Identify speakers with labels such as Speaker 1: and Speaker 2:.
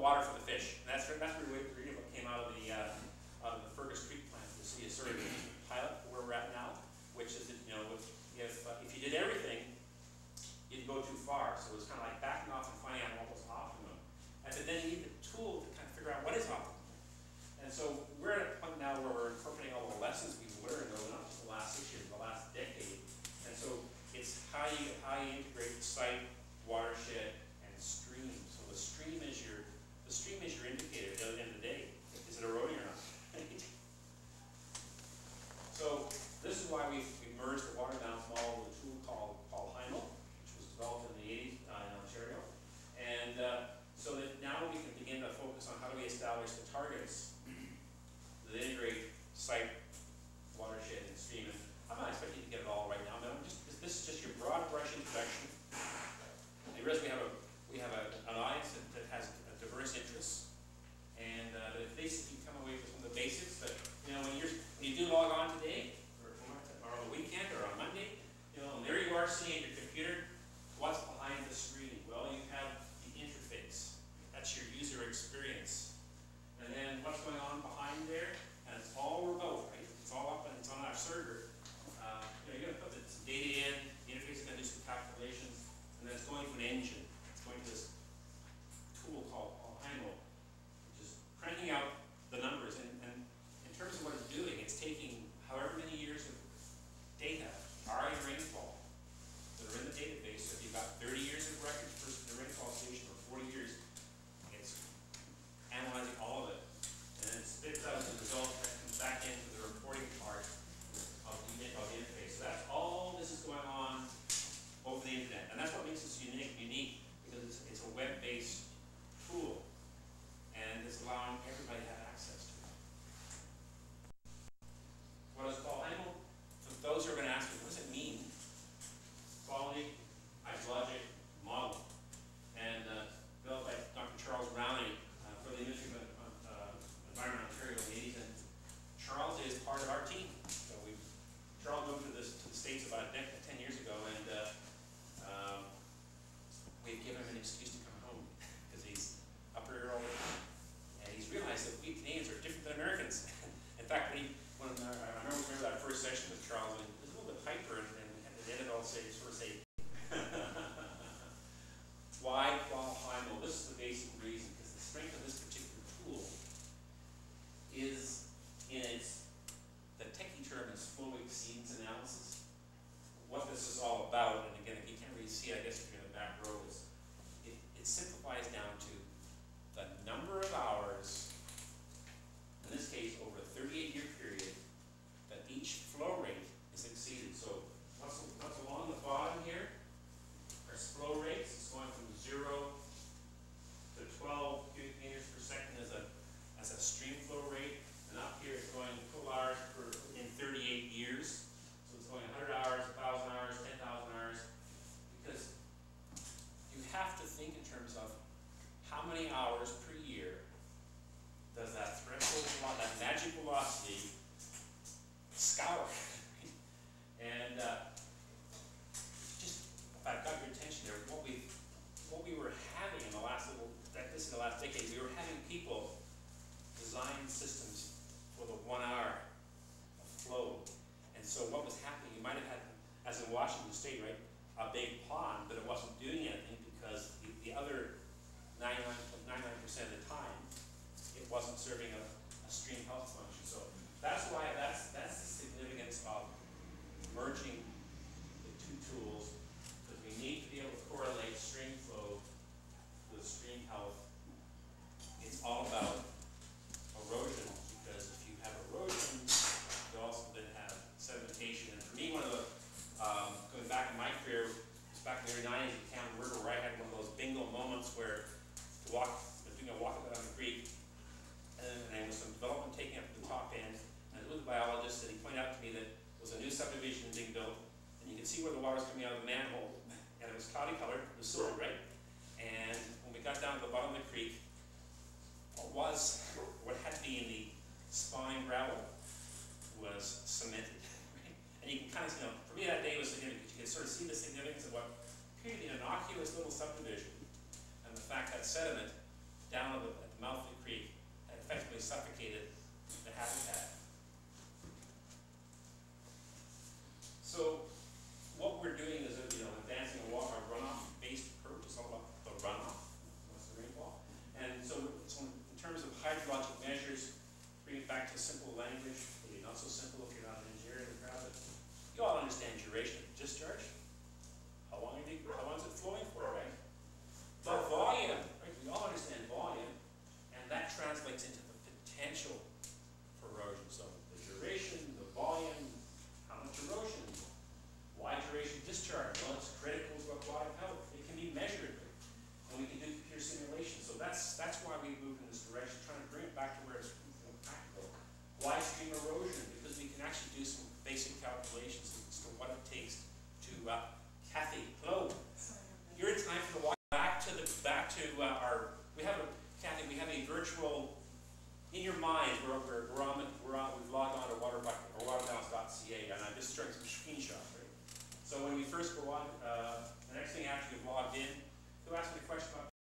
Speaker 1: water for the fish. And that's really what came out of the Fergus Creek plant. You see a sort of pilot where we're at now, which is that, you know, if you did everything, you'd go too far. So it was kind of like backing off and finding out what was optimum. And then you need the tool to kind of figure out what is optimum. And so we're at a point now where we're incorporating all the lessons we've learned over not just the last 6 years, but the last decade. And so it's how you integrate site, watershed, and stream. So the stream is your indicator at the end of the day. Is it eroding or not? So this is why we've merged the water downs model with a tool called QUALHYMO, which was developed in the 80s in Ontario. And so that now we can begin to focus on how do we establish the targets that integrate site, watershed, and stream. And I'm not expecting you to get it all right now, but this is just your broad brush introduction. I realize we have an audience that has diverse interests, and at least if you come away with some of the basics. But you know, when you do log on today, or on the weekend, or on Monday, you know, and there you are sitting at your computer. What's behind the screen? Well, you have the interface. That's your user experience. And then what's going on behind there? And it's all remote, right? It's all up and it's on our server. You know, you're going to put the data in, the interface is going to do some calculations, and then it's going to an engine. It's going to this tool called QUALHYMO, which is cranking out the numbers. And in terms of what it's doing, it's taking however many years of data, RA rainfall, that are in the database. So if you've got 30 years of records for the rainfall station, or 40 years, it's analyzing all of it, and then it spits out the result that comes back into the reporting part of the interface. So that's all this is going on over the internet, and that's what makes this unique because it's a web-based tool, and it's allowing everybody to have access to it. What is QUALHYMO? For those who are going to ask me, what does it mean? Quality hydrologic model, and built by Dr. Charles Brownlee for the Ministry of Environment Ontario in the 80s, and Charles is part of our team. So Charles moved to the States about 10 years ago, and we've given him an excuse to come home because he's up here all the time, and he's realized that we Canadians are different than Americans. In fact, I remember that first session with Charles, and he was a little bit hyper, and at the end of it all, sort of say, why QUALHYMO? This is the basic reason, because the strength of this particular tool is in the techie term is flow exceedance analysis. What this is all about, and again, if you can't really see it, I guess if you're in the back row, is it simplifies down to the number of hours, in this case over a 38-year period, that each flow rate is exceeded. So what's along the bottom here are flow rates. It's going from 0 to 12 cubic meters per second as a stream flow rate, and up here it's going total hours in 38 years. So it's going 100 hours, 1,000 hours, 10,000 hours, because you have to think in terms of how many hours per year does that threshold, that magic velocity scour. And just, if I've got your attention there, what we were having in the last decade, we were having people design systems for the 1 hour of flow. And so what was happening, you might have had, as in Washington State, right, a big pond, but it wasn't doing anything because the other 99% of the time, it wasn't serving a stream health function. So that's why that's the significance of merging the two tools, because we need to be able to correlate stream flow with stream health. It's all about erosion, because if you have erosion, you also then have sedimentation. And for me, one of the going back in my career, it was back in the early 90s at Camden River, where I had one of those bingo moments where I was doing a walk down the creek, and there was some development taking up the top end, and I was with a biologist, and he pointed out to me that there was a new subdivision being built, and you could see where the water was coming out of the manhole, and it was cloudy colored, it was silver, right? And when we got down to the bottom of the creek, what had to be in the spawning gravel was cemented, right? And you can kind of, for me that day was significant, because you could sort of see the significance of what appeared to be an innocuous little subdivision, and the fact that sediment down at the mouth of the creek and effectively suffocated the habitat. So what we're doing is, advancing a runoff-based approach. It's all about the runoff, what's the rainfall. And so in terms of hydrologic measures, bring it back to simple language, maybe not so simple if you're not an engineer in the crowd, but you all understand duration of discharge. How long is it flowing for, right? The volume, right? We all understand volume, and that translates into the potential for erosion. So the duration, the volume, how much erosion, why duration discharge? Well, it's critical to aquatic health. It can be measured, and we can do computer simulations. So that's why we moved in this direction, trying to bring it back to where it's practical. Why stream erosion? Because we can actually do some basic calculations as to what it takes to Kathy, hello. You're in time for the walk back to our. We have a Kathy. We have a virtual in your mind. We're